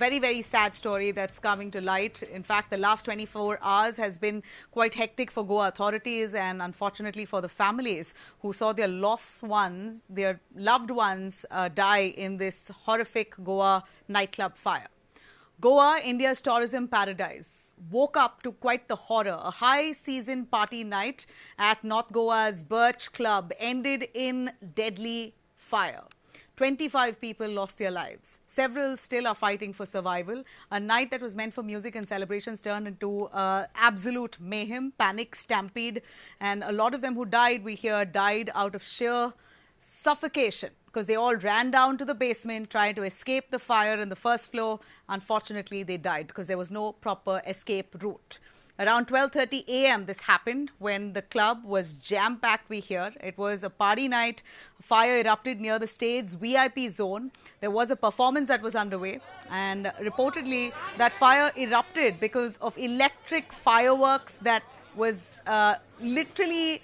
very, very sad story that's coming to light. In fact, the last 24 hours has been quite hectic for Goa authorities and unfortunately for the families who saw their lost ones, their loved ones die in this horrific Goa nightclub fire. Goa, India's tourism paradise, woke up to quite the horror. A high-season party night at North Goa's Birch Club ended in deadly fire. 25 people lost their lives. Several still are fighting for survival. A night that was meant for music and celebrations turned into absolute mayhem, panic, stampede. And a lot of them who died, we hear, died out of sheer suffocation because they all ran down to the basement trying to escape the fire in the first floor. Unfortunately, they died because there was no proper escape route. Around 12:30 a.m. this happened when the club was jam-packed, we hear. It was a party night. Fire erupted near the stage's VIP zone. There was a performance that was underway and reportedly that fire erupted because of electric fireworks that was literally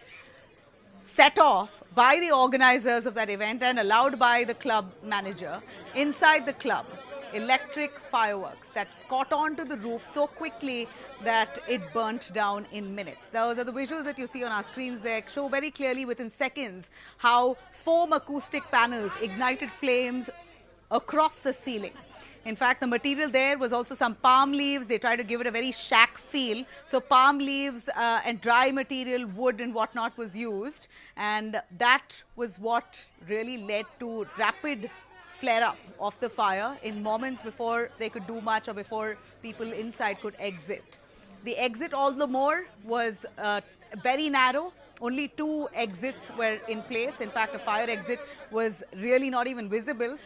set off by the organizers of that event and allowed by the club manager inside the club. Electric fireworks that caught onto the roof so quickly that it burnt down in minutes. Those are the visuals that you see on our screens there. Show very clearly within seconds how foam acoustic panels ignited flames across the ceiling. In fact, the material there was also some palm leaves. They tried to give it a very shack feel. So palm leaves and dry material, wood and whatnot was used. And that was what really led to rapid flare-up of the fire in moments before they could do much or before people inside could exit. The exit all the more was very narrow. Only 2 exits were in place. In fact, the fire exit was really not even visible.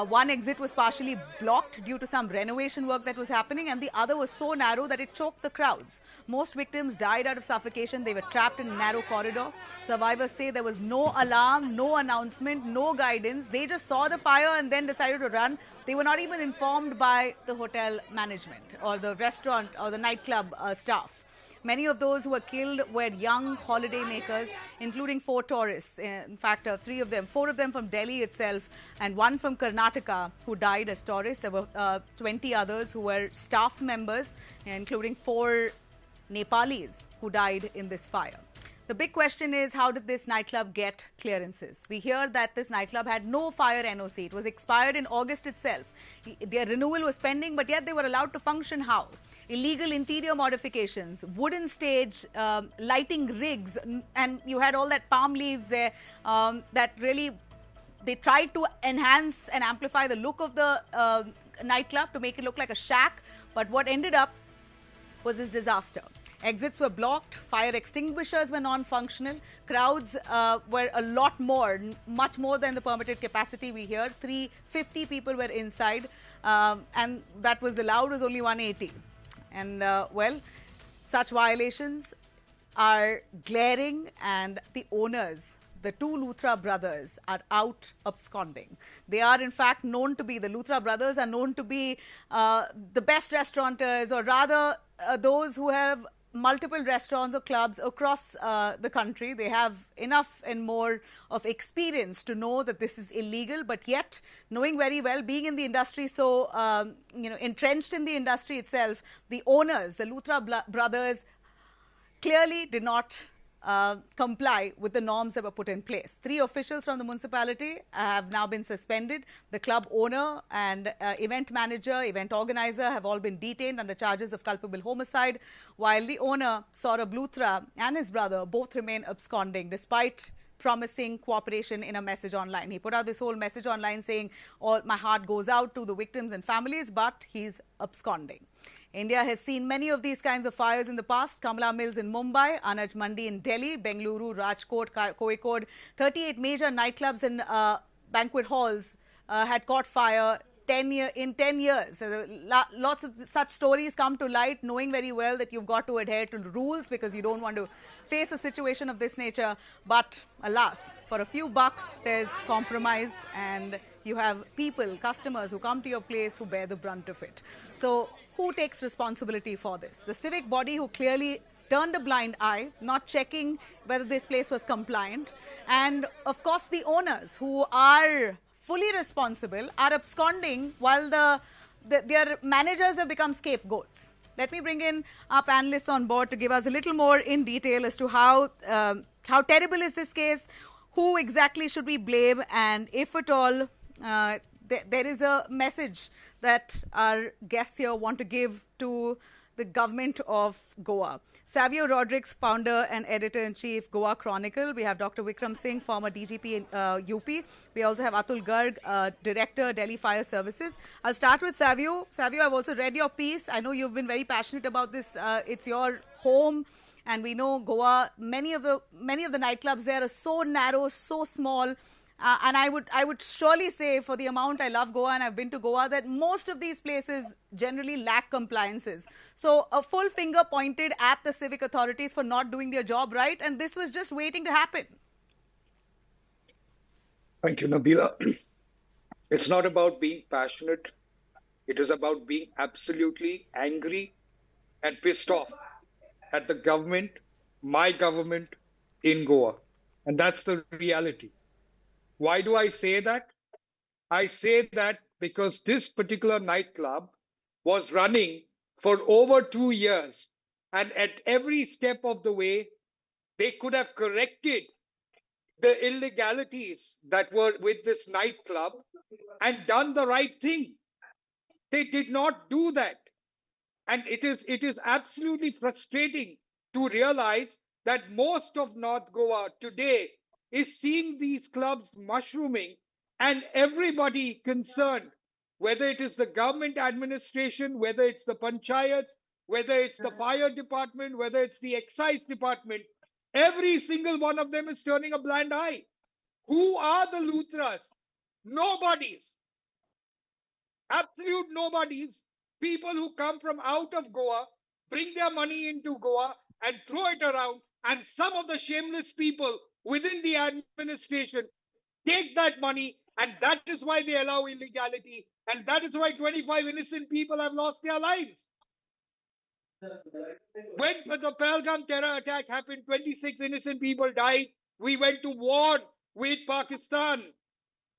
One exit was partially blocked due to some renovation work that was happening, and the other was so narrow that it choked the crowds. Most victims died out of suffocation. They were trapped in a narrow corridor. Survivors say there was no alarm, no announcement, no guidance. They just saw the fire and then decided to run. They were not even informed by the hotel management or the restaurant or the nightclub staff. Many of those who were killed were young holiday makers, including 4 tourists. In fact, 4 of them from Delhi itself and 1 from Karnataka who died as tourists. There were 20 others who were staff members, including 4 Nepalis who died in this fire. The big question is, how did this nightclub get clearances? We hear that this nightclub had no fire NOC. It was expired in August itself. Their renewal was pending, but yet they were allowed to function how? Illegal interior modifications, wooden stage, lighting rigs, and you had all that palm leaves there that really, they tried to enhance and amplify the look of the nightclub to make it look like a shack. But what ended up was this disaster. Exits were blocked, fire extinguishers were non-functional, crowds were a lot more, much more than the permitted capacity we hear. 350 people were inside and that was allowed was only 180. And well, such violations are glaring and the owners, the 2 Luthra brothers, are out absconding. They are in fact known to be, the Luthra brothers are known to be the best restaurateurs, or rather those who have multiple restaurants or clubs across the country. They have enough and more of experience to know that this is illegal, but yet knowing very well, being in the industry, so entrenched in the industry itself, the owners, the Luthra brothers, clearly did not comply with the norms that were put in place. 3 officials from the municipality have now been suspended. The club owner and event manager, event organizer have all been detained under charges of culpable homicide, while the owner, Saurabh Luthra, and his brother both remain absconding despite promising cooperation in a message online. He put out this whole message online saying, "All my heart goes out to the victims and families," but he's absconding. India has seen many of these kinds of fires in the past. Kamala Mills in Mumbai, Anaj Mandi in Delhi, Bengaluru, Rajkot, Kozhikode. 38 major nightclubs and banquet halls had caught fire in 10 years. Lots of such stories come to light, knowing very well that you've got to adhere to the rules because you don't want to face a situation of this nature. But alas, for a few bucks, there's compromise and you have people, customers who come to your place who bear the brunt of it. So who takes responsibility for this? The civic body who clearly turned a blind eye, not checking whether this place was compliant. And of course, the owners who are fully responsible are absconding while the their managers have become scapegoats. Let me bring in our panelists on board to give us a little more in detail as to how terrible is this case, who exactly should we blame, and if at all there is a message that our guests here want to give to the government of Goa. Savio Rodrigues, founder and editor-in-chief, Goa Chronicle. We have Dr. Vikram Singh, former DGP in UP. We also have Atul Garg, director, Delhi Fire Services. I'll start with Savio. Savio, I've also read your piece. I know you've been very passionate about this. It's your home, and we know Goa. Many of the nightclubs there are so narrow, so small. And I would surely say, for the amount I love Goa and I've been to Goa, that most of these places generally lack compliances. So a full finger pointed at the civic authorities for not doing their job right, and this was just waiting to happen. Thank you, Nabila. It's not about being passionate. It is about being absolutely angry and pissed off at the government, my government in Goa. And that's the reality. Why do I say that? I say that because this particular nightclub was running for over 2 years, and at every step of the way, they could have corrected the illegalities that were with this nightclub and done the right thing. They did not do that. And it is absolutely frustrating to realize that most of North Goa today is seeing these clubs mushrooming, and everybody concerned, whether it is the government administration, whether it's the panchayat, whether it's the fire department, whether it's the excise department, every single one of them is turning a blind eye. Who are the Lutras? Nobodies. Absolute nobodies. People who come from out of Goa, bring their money into Goa and throw it around, and some of the shameless people within the administration take that money, and that is why they allow illegality, and that is why 25 innocent people have lost their lives. When the Pahalgam terror attack happened, 26 innocent people died. We went to war with Pakistan.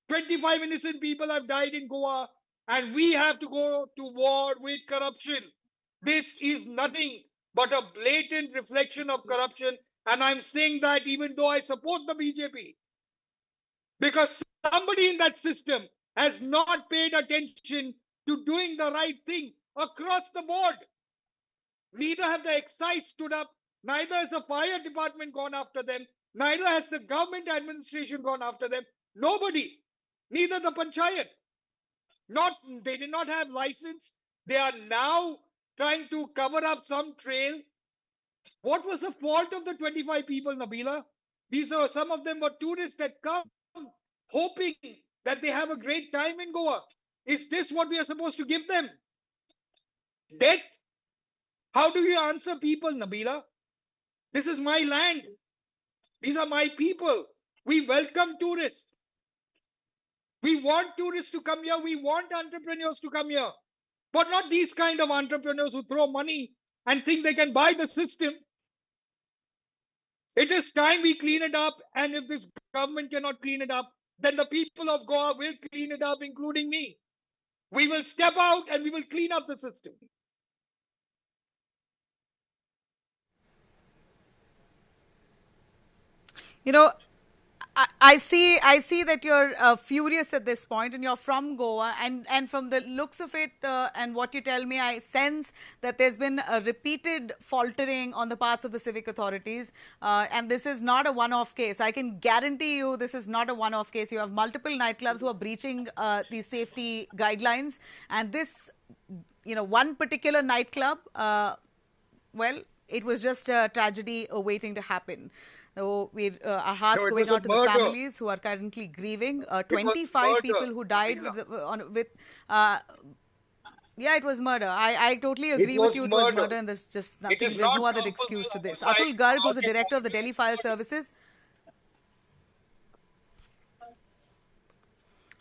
25 innocent people have died in Goa, and we have to go to war with corruption. This is nothing but a blatant reflection of corruption. And I'm saying that even though I support the BJP, because somebody in that system has not paid attention to doing the right thing across the board. Neither have the excise stood up, neither has the fire department gone after them, neither has the government administration gone after them. Nobody, neither the panchayat. They did not have license. They are now trying to cover up some trail. What was the fault of the 25 people, Nabila? Some of them were tourists that come hoping that they have a great time in Goa. Is this what we are supposed to give them? Death? How do you answer people, Nabila? This is my land. These are my people. We welcome tourists. We want tourists to come here. We want entrepreneurs to come here. But not these kind of entrepreneurs who throw money and think they can buy the system. It is time we clean it up, and if this government cannot clean it up, then the people of Goa will clean it up, including me. We will step out and we will clean up the system. You know, I see that you're furious at this point, and you're from Goa, and from the looks of it and what you tell me, I sense that there's been a repeated faltering on the parts of the civic authorities, and this is not a one-off case. I can guarantee you this is not a one-off case. You have multiple nightclubs who are breaching the safety guidelines, and this, one particular nightclub, well, it was just a tragedy awaiting to happen. So our hearts going out to the families who are currently grieving. 25 people who died yeah, it was murder. I totally agree with you. It was murder, and there's just nothing. There's no other excuse to this. Atul Garg was the director of the Delhi Fire Services.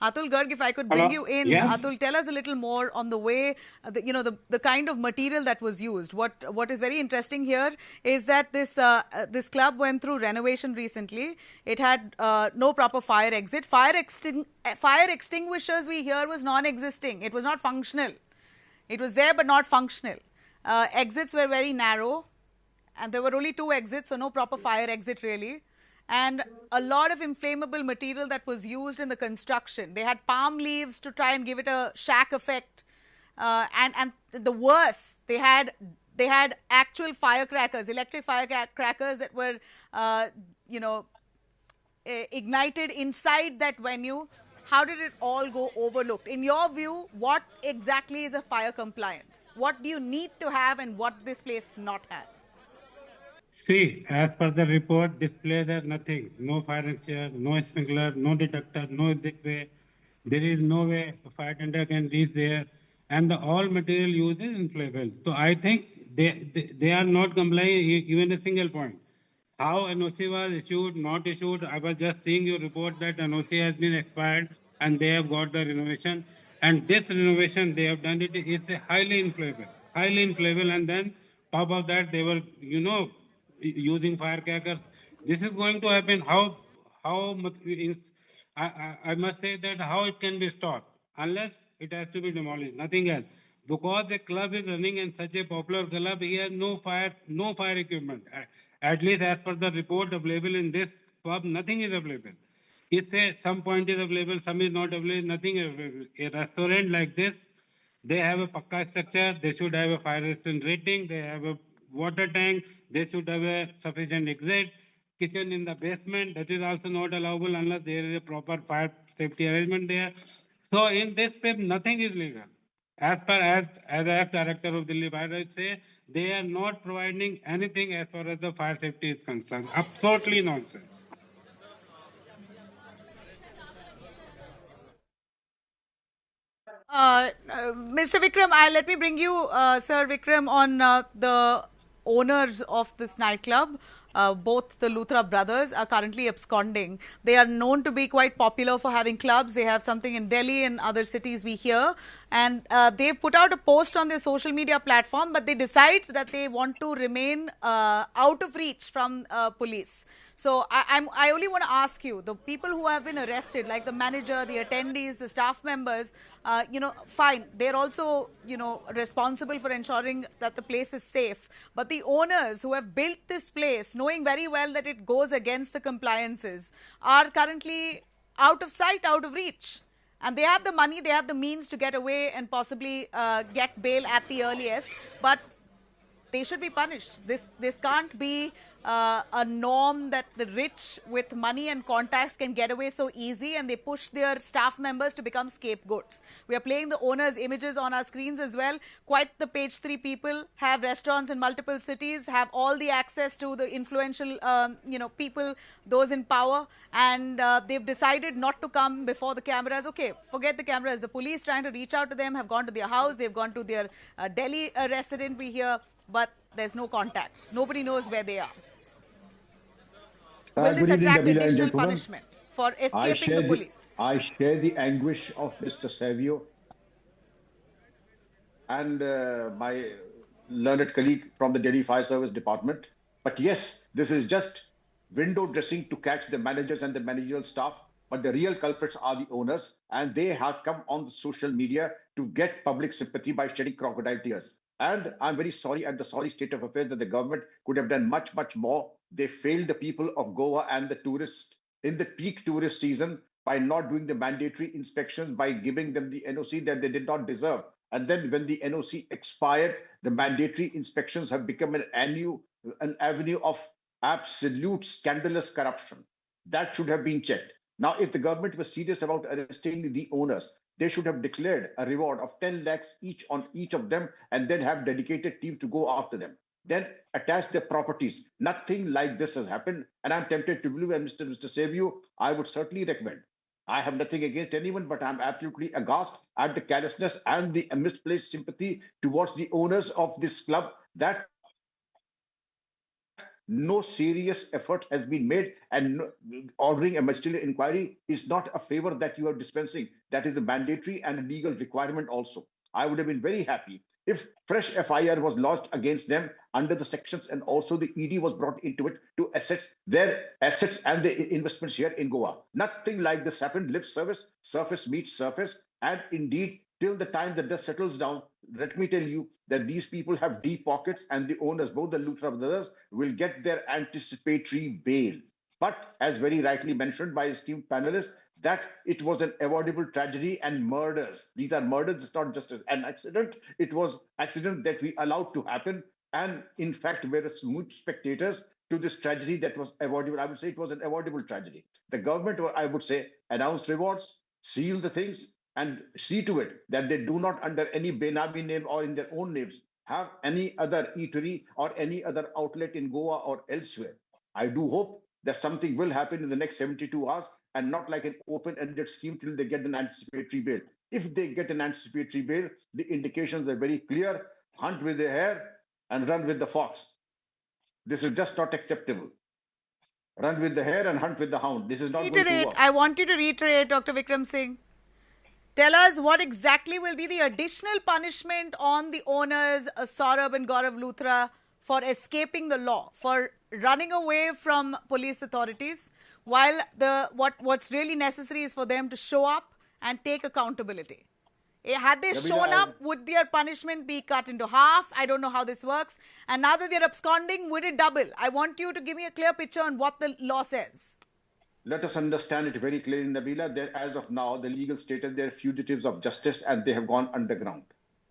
Atul Garg, if I could bring you in, yes. Atul, tell us a little more on the way, the kind of material that was used. What is very interesting here is that this club went through renovation recently. It had no proper fire exit. Fire extinguishers, we hear, was non-existing. It was not functional. It was there but not functional. Exits were very narrow, and there were only 2 exits, so no proper fire exit really. And a lot of inflammable material that was used in the construction. They had palm leaves to try and give it a shack effect. And the worst, they had actual firecrackers, electric firecrackers that were, ignited inside that venue. How did it all go overlooked? In your view, what exactly is a fire compliance? What do you need to have and what this place not have? See, as per the report, display there nothing. No fire extinguisher, no sprinkler, no detector, no exit way. There is no way a fire tender can reach there. And the all material used is inflammable. So I think they are not complying even a single point. How NOC was issued, not issued. I was just seeing your report that NOC has been expired and they have got the renovation. And this renovation they have done it is highly inflammable. And then top of that they were, using firecrackers. This is going to happen. How much? I must say that how it can be stopped unless it has to be demolished. Nothing else. Because the club is running in such a popular club, he has no fire equipment. At least as per the report available in this pub, nothing is available. It says some point is available, some is not available, nothing is available. A restaurant like this, they have a pakka structure, they should have a fire resistant rating, they have a water tank, they should have a sufficient exit. Kitchen in the basement, that is also not allowable unless there is a proper fire safety arrangement there. So in this step, nothing is legal. As director of Delhi Fire, I say they are not providing anything as far as the fire safety is concerned. Absolutely nonsense. Mr. Vikram, let me bring you, Sir Vikram, on the owners of this nightclub. Both the Luthra brothers are currently absconding. They are known to be quite popular for having clubs. They have something in Delhi and other cities we hear. And they've put out a post on their social media platform, but they decide that they want to remain out of reach from police. So I only want to ask you, the people who have been arrested, like the manager, the attendees, the staff members, fine. They're also, responsible for ensuring that the place is safe. But the owners who have built this place, knowing very well that it goes against the compliances, are currently out of sight, out of reach. And they have the money, they have the means to get away and possibly get bail at the earliest. But they should be punished. This can't be a norm that the rich with money and contacts can get away so easy, and they push their staff members to become scapegoats. We are playing the owners' images on our screens as well. Quite the page 3 people have restaurants in multiple cities, have all the access to the influential, people, those in power, and they've decided not to come before the cameras. Okay, forget the cameras. The police trying to reach out to them have gone to their house. They've gone to their Delhi resident, we hear, but there's no contact. Nobody knows where they are. Will this Good evening, attract Nabila and additional gentlemen. punishment for escaping the police? I share the anguish of Mr. Savio and my learned colleague from the Delhi Fire Service Department. But yes, this is just window dressing to catch the managers and the managerial staff. But the real culprits are the owners, and they have come on the social media to get public sympathy by shedding crocodile tears. And I'm very sorry at the sorry state of affairs that the government could have done much, much more. They failed the people of Goa and the tourists in the peak tourist season by not doing the mandatory inspections, by giving them the NOC that they did not deserve. And then when the NOC expired, the mandatory inspections have become an avenue of absolute scandalous corruption. That should have been checked. Now, if the government was serious about arresting the owners, they should have declared a reward of 10 lakhs each on each of them, and then have dedicated teams to go after them. Then attach their properties. Nothing like this has happened. And I'm tempted to believe, and Mr. Savio, I would certainly recommend. I have nothing against anyone, but I'm absolutely aghast at the callousness and the misplaced sympathy towards the owners of this club, that no serious effort has been made, and ordering a ministerial inquiry is not a favor that you are dispensing. That is a mandatory and a legal requirement also. I would have been very happy if fresh FIR was lodged against them under the sections, and also the ED was brought into it to assess their assets and the investments here in Goa. Nothing like this happened. Lip service, surface meets surface, and indeed till the time the dust settles down, let me tell you that these people have deep pockets, and the owners, both the Luthra brothers, will get their anticipatory bail. But as very rightly mentioned by esteemed panelists, that it was an avoidable tragedy and murders. These are murders. It's not just an accident. It was accident that we allowed to happen. And in fact, we were smooth spectators to this tragedy that was avoidable. I would say it was an avoidable tragedy. The government, I would say, announced rewards, seal the things, and see to it that they do not, under any Benami name or in their own names, have any other eatery or any other outlet in Goa or elsewhere. I do hope that something will happen in the next 72 hours and not like an open-ended scheme till they get an anticipatory bail. If they get an anticipatory bail, the indications are very clear: hunt with the hare and run with the fox. This is just not acceptable. Run with the hare and hunt with the hound. This is not going to work. I want you to reiterate, Dr. Vikram Singh. Tell us what exactly will be the additional punishment on the owners, Saurabh and Gaurav Luthra, for escaping the law, for running away from police authorities, while what's really necessary is for them to show up and take accountability. Had they shown up, would their punishment be cut into half? I don't know how this works. And now that they're absconding, would it double? I want you to give me a clear picture on what the law says. Let us understand it very clearly, Nabila, that as of now, the legal status, they're fugitives of justice and they have gone underground.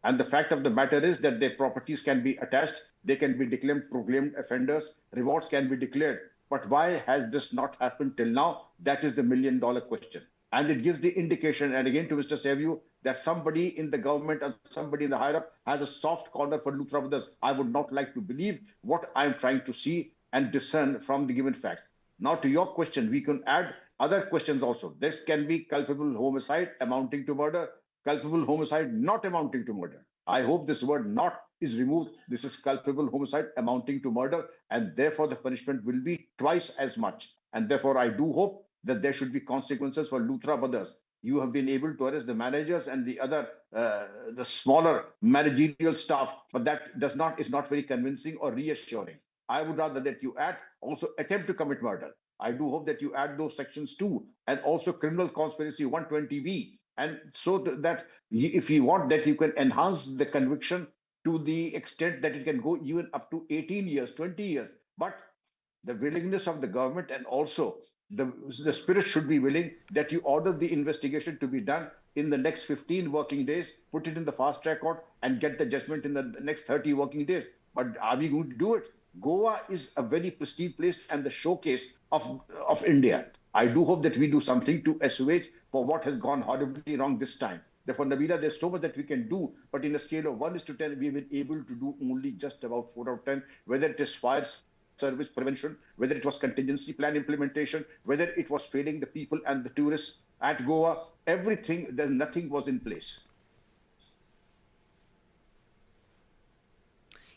And the fact of the matter is that their properties can be attached, they can be declared proclaimed offenders, rewards can be declared. But why has this not happened till now? That is the million-dollar question. And it gives the indication, and again to Mr. Savio, that somebody in the government or somebody in the higher up has a soft corner for Luthra brothers. I would not like to believe what I'm trying to see and discern from the given facts. Now, to your question, we can add other questions also. This can be culpable homicide amounting to murder, culpable homicide not amounting to murder. I hope this word not is removed. This is culpable homicide amounting to murder, and therefore the punishment will be twice as much. And therefore, I do hope that there should be consequences for Luthra brothers. You have been able to arrest the managers and the other, the smaller managerial staff, but that is not very convincing or reassuring. I would rather that you add also attempt to commit murder. I do hope that you add those sections too, and also criminal conspiracy 120B. And so that if you want that, you can enhance the conviction to the extent that it can go even up to 18 years, 20 years. But the willingness of the government and also the spirit should be willing that you order the investigation to be done in the next 15 working days, put it in the fast track court and get the judgment in the next 30 working days. But are we going to do it? Goa is a very pristine place and the showcase of India. I do hope that we do something to assuage for what has gone horribly wrong this time. Therefore, Nabila, there's so much that we can do, but in a scale of 1:10, we've been able to do only just about 4 out of 10, whether it is fire service prevention, whether it was contingency plan implementation, whether it was failing the people and the tourists at Goa, everything, then nothing was in place.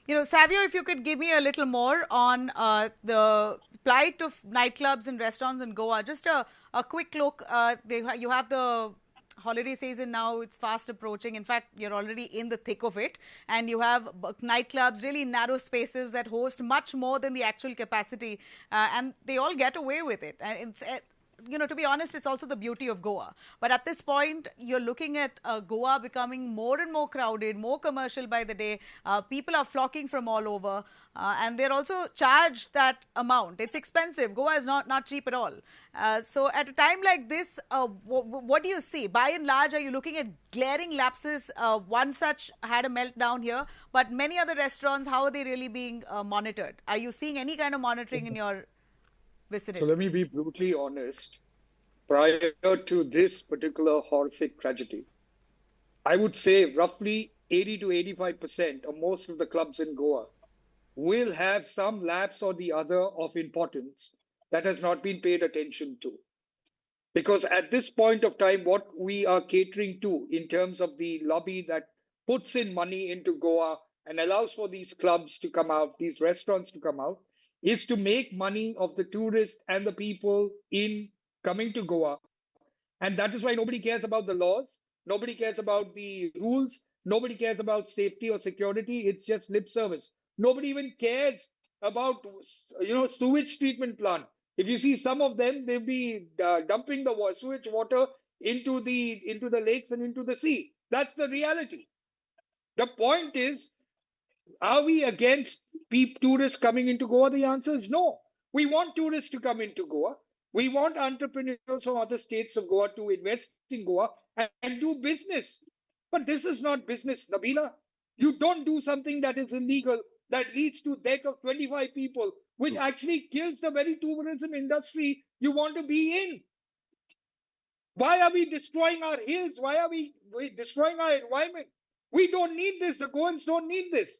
You know, Savio, if you could give me a little more on the plight of nightclubs and restaurants in Goa. Just a quick look. You have the holiday season now. It's fast approaching. In fact, you're already in the thick of it. And you have nightclubs, really narrow spaces that host much more than the actual capacity. And they all get away with it. And it's... you know, to be honest, it's also the beauty of Goa. But at this point, you're looking at Goa becoming more and more crowded, more commercial by the day. People are flocking from all over. And they're also charged that amount. It's expensive. Goa is not cheap at all. So at a time like this, what do you see? By and large, are you looking at glaring lapses? One such had a meltdown here. But many other restaurants, how are they really being monitored? Are you seeing any kind of monitoring in your vicinity? So let me be brutally honest. Prior to this particular horrific tragedy, I would say roughly 80 to 85% of most of the clubs in Goa will have some lapse or the other of importance that has not been paid attention to. Because at this point of time, what we are catering to in terms of the lobby that puts in money into Goa and allows for these clubs to come out, these restaurants to come out, is to make money of the tourists and the people in coming to Goa. And that is why nobody cares about the laws. Nobody cares about the rules. Nobody cares about safety or security. It's just lip service. Nobody even cares about, sewage treatment plant. If you see some of them, they'll be dumping the sewage water into the lakes and into the sea. That's the reality. The point is, are we against tourists coming into Goa? The answer is no. We want tourists to come into Goa. We want entrepreneurs from other states of Goa to invest in Goa and do business. But this is not business, Nabila. You don't do something that is illegal, that leads to death of 25 people, which actually kills the very tourism industry you want to be in. Why are we destroying our hills? Why are we destroying our environment? We don't need this. The Goans don't need this.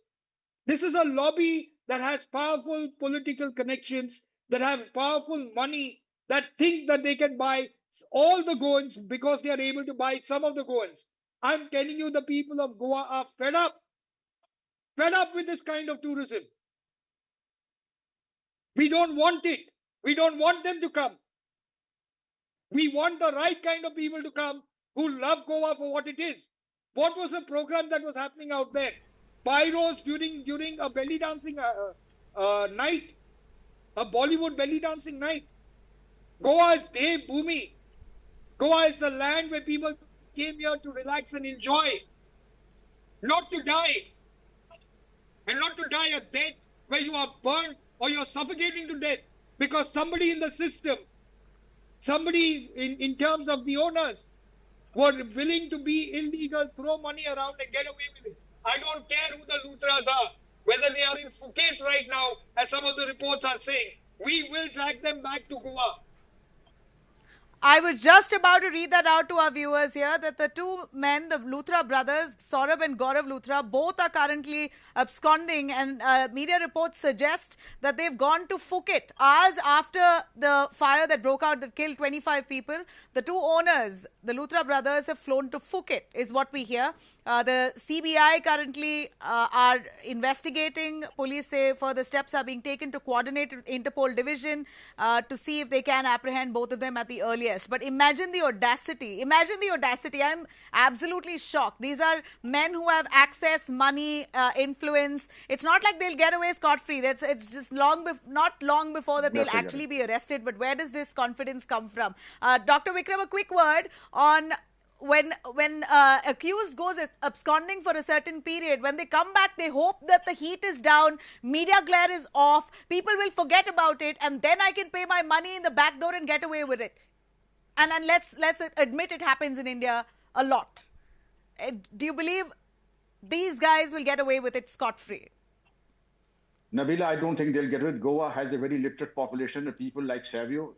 This is a lobby that has powerful political connections, that have powerful money, that think that they can buy all the Goans because they are able to buy some of the Goans. I'm telling you, the people of Goa are fed up with this kind of tourism. We don't want it. We don't want them to come. We want the right kind of people to come who love Goa for what it is. What was the program that was happening out there? Pyros during a belly dancing night, a Bollywood belly dancing night. Goa is Dev Bhumi. Goa is the land where people came here to relax and enjoy, not to die. And not to die a death where you are burned or you're suffocating to death because somebody in the system, somebody in terms of the owners, were willing to be illegal, throw money around and get away with it. I don't care who the Lutras are, whether they are in Phuket right now, as some of the reports are saying. We will drag them back to Goa. I was just about to read that out to our viewers here, that the two men, the Luthra brothers, Saurabh and Gaurav Luthra, both are currently absconding, and media reports suggest that they've gone to Phuket. Hours after the fire that broke out that killed 25 people, the two owners, the Luthra brothers, have flown to Phuket, is what we hear. The CBI currently are investigating. Police say further steps are being taken to coordinate with Interpol division to see if they can apprehend both of them at the earliest. But imagine the audacity. Imagine the audacity. I'm absolutely shocked. These are men who have access, money, influence. It's not like they'll get away scot-free. It's just not long before that they'll actually be arrested. But where does this confidence come from? Dr. Vikram, a quick word on when accused goes absconding for a certain period, when they come back, they hope that the heat is down, media glare is off, people will forget about it, and then I can pay my money in the back door and get away with it. And let's admit it happens in India a lot. Do you believe these guys will get away with it scot-free? Nabila, I don't think they'll get away. Goa has a very literate population of people like Savio.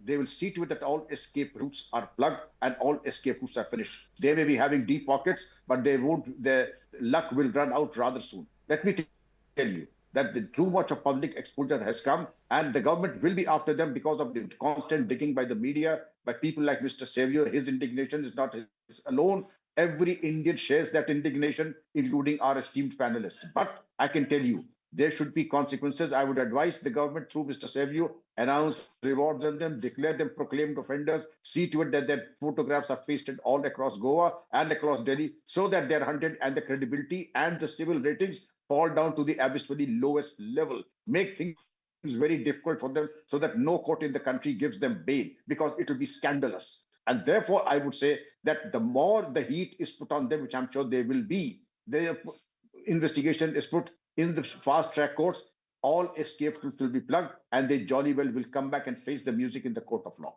They will see to it that all escape routes are plugged and all escape routes are finished. They may be having deep pockets, but their luck will run out rather soon. Let me tell you that too much of public exposure has come, and the government will be after them because of the constant digging by the media, by people like Mr. Savio. His indignation is not his alone. Every Indian shares that indignation, including our esteemed panelists. But I can tell you, there should be consequences. I would advise the government through Mr. Savio, announce rewards on them, declare them proclaimed offenders, see to it that their photographs are pasted all across Goa and across Delhi so that they're hunted and the credibility and the civil ratings fall down to the abysmally lowest level. Make things very difficult for them so that no court in the country gives them bail because it will be scandalous. And therefore, I would say that the more the heat is put on them, which I'm sure they will be, the investigation is put in the fast track courts, all escape routes will be plugged and they jolly well will come back and face the music in the court of law.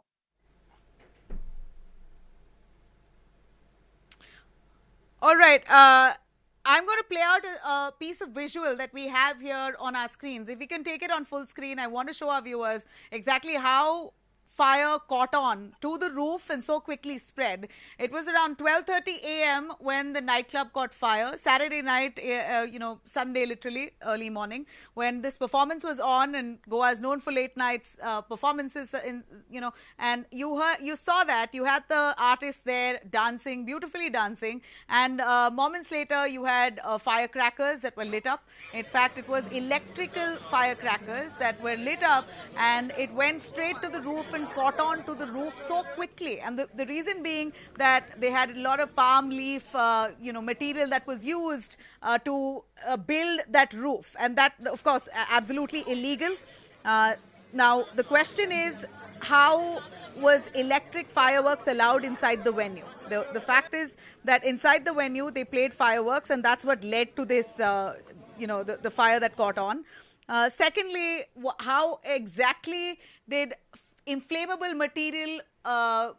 All right. I'm going to play out a piece of visual that we have here on our screens. If we can take it on full screen, I want to show our viewers exactly how fire caught on to the roof and so quickly spread. It was around 12:30 a.m. when the nightclub caught fire. Saturday night, Sunday literally, early morning, when this performance was on, and Goa is known for late nights performances, and you saw that. You had the artists there dancing, beautifully dancing, and moments later you had firecrackers that were lit up. In fact, it was electrical firecrackers that were lit up, and it went straight to the roof and caught on to the roof so quickly. And the reason being that they had a lot of palm leaf, material that was used to build that roof. And that, of course, absolutely illegal. Now, the question is, how was electric fireworks allowed inside the venue? The fact is that inside the venue they played fireworks, and that's what led to this, the fire that caught on. Secondly, how exactly did inflammable material, how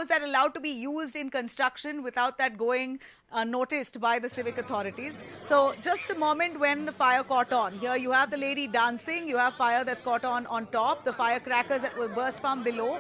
is that allowed to be used in construction without that going noticed by the civic authorities? So just the moment when the fire caught on, here you have the lady dancing, you have fire that's caught on top, the firecrackers that were burst from below.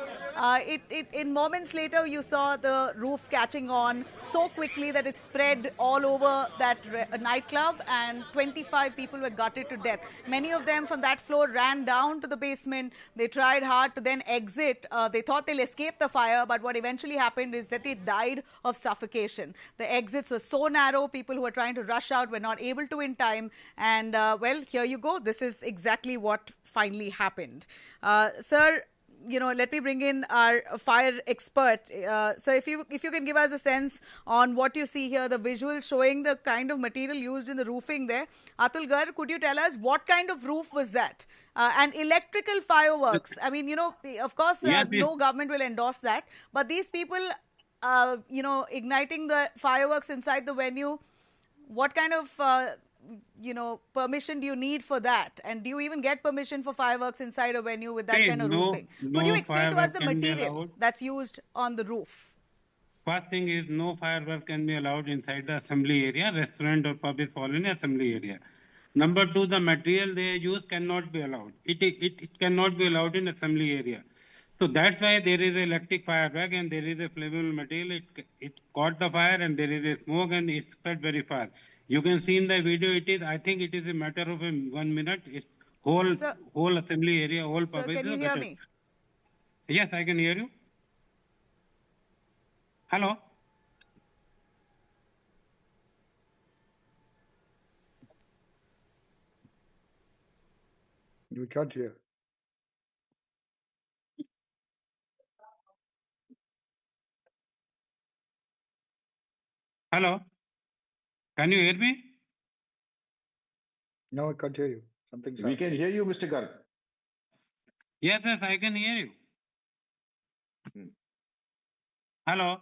In moments later, you saw the roof catching on so quickly that it spread all over that nightclub, and 25 people were gutted to death. Many of them from that floor ran down to the basement. They tried hard to then exit. They thought they'll escape the fire, but what eventually happened is that they died of suffocation. The exits were so narrow, people who were trying to rush out were not able to in time. And, well, here you go. This is exactly what finally happened. Sir, let me bring in our fire expert. So if you can give us a sense on what you see here, the visual showing the kind of material used in the roofing there. Atul Garg, could you tell us what kind of roof was that? And electrical fireworks. I mean, of course, no government will endorse that. But these people, igniting the fireworks inside the venue, what kind of permission do you need for that? And do you even get permission for fireworks inside a venue with that kind of roofing? Could you explain to us the material that's used on the roof? First thing is, no firework can be allowed inside the assembly area. Restaurant or pub is fall in assembly area. Number two, the material they use cannot be allowed. It cannot be allowed in assembly area. So that's why there is an electric firework and there is a flammable material. It caught the fire and there is a smoke and it spread very fast. You can see in the video, I think it is a matter of 1 minute. It's whole assembly area, whole pub. Sir, can you hear me? Yes, I can hear you. Hello. We can't hear. Hello. Can you hear me? No, I can't hear you. Something's We can hear you, Mr. Garg. Yes, I can hear you. Hello.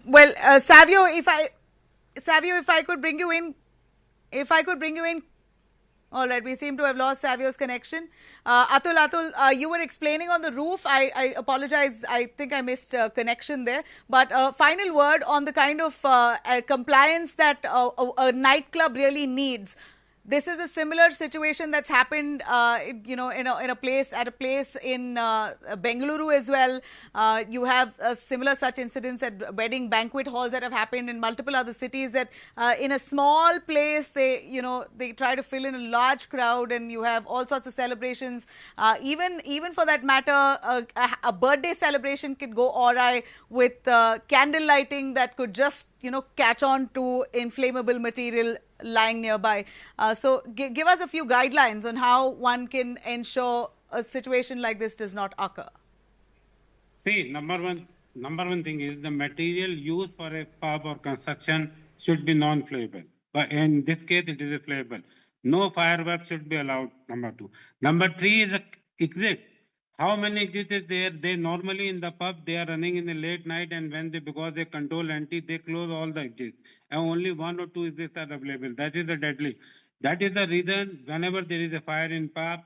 Well, Savio, if I could bring you in, all right, we seem to have lost Savio's connection. Atul, you were explaining on the roof. I apologize. I think I missed connection there. But final word on the kind of compliance that a nightclub really needs. This is a similar situation that's happened, in a place in Bengaluru as well. You have similar such incidents at wedding banquet halls that have happened in multiple other cities. That in a small place, they try to fill in a large crowd, and you have all sorts of celebrations. Even for that matter, a birthday celebration could go awry with candle lighting that could just catch on to inflammable material lying nearby. So give us a few guidelines on how one can ensure a situation like this does not occur. See, number one thing is the material used for a pub or construction should be non-flammable. But in this case, it is a flammable. No fireworks should be allowed. Number two. Number three is the exit. How many exits is there? They normally in the pub, they are running in the late night, and because they control anti, they close all the exits. And only 1 or 2 exits are available. That is the deadly. That is the reason whenever there is a fire in pub,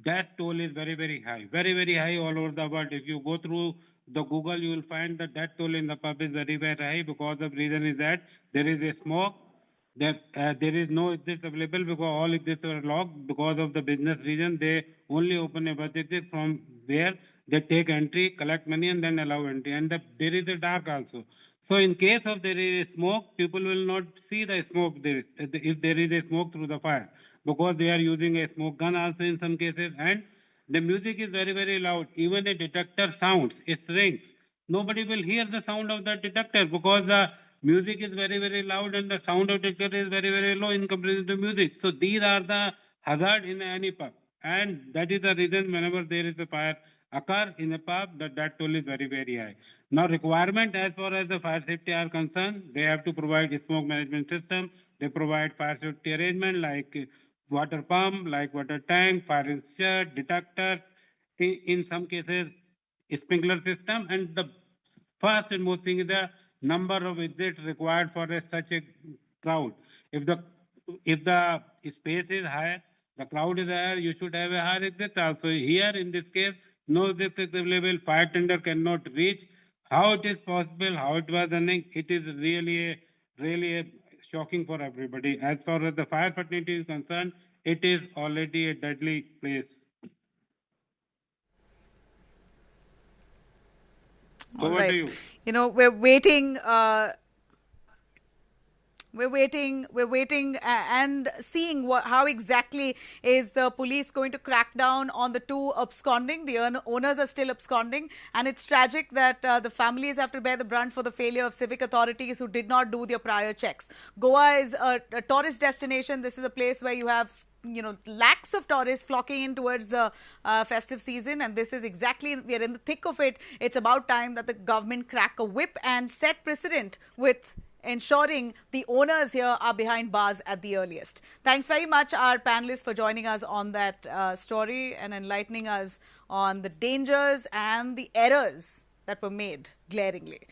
that toll is very, very high. Very, very high all over the world. If you go through the Google, you will find that toll in the pub is very, very high, because the reason is that there is a smoke There is no exit available because all exits are locked because of the business reason. They only open a bus exit from where they take entry, collect money, and then allow entry. And there is a dark also. So in case of there is smoke, people will not see the smoke there, if there is a smoke through the fire, because they are using a smoke gun also in some cases, and the music is very, very loud. Even a detector sounds, it rings. Nobody will hear the sound of the detector because the music is very, very loud and the sound of detector is very, very low in comparison to music. So these are the hazard in any pub. And that is the reason whenever there is a fire occur in a pub, that toll is very, very high. Now requirement as far as the fire safety are concerned, they have to provide a smoke management system. They provide fire safety arrangement like water pump, like water tank, fire extinguisher, detectors, in some cases sprinkler system, and the first and most thing is the number of exits required for such a crowd. If the space is higher, the crowd is higher, you should have a higher exit also. Here in this case, no exit is available, fire tender cannot reach. How it is possible, how it was running, it is really a shocking for everybody. As far as the fire fraternity is concerned, it is already a deadly place. All Over right. to you. You know, we're waiting. We're waiting and seeing how exactly is the police going to crack down on the two absconding. The owners are still absconding, and it's tragic that the families have to bear the brunt for the failure of civic authorities who did not do their prior checks. Goa is a tourist destination. This is a place where you have lakhs of tourists flocking in towards the festive season, and this is exactly, we are in the thick of it. It's about time that the government crack a whip and set precedent with ensuring the owners here are behind bars at the earliest. Thanks very much, our panelists, for joining us on that story and enlightening us on the dangers and the errors that were made glaringly.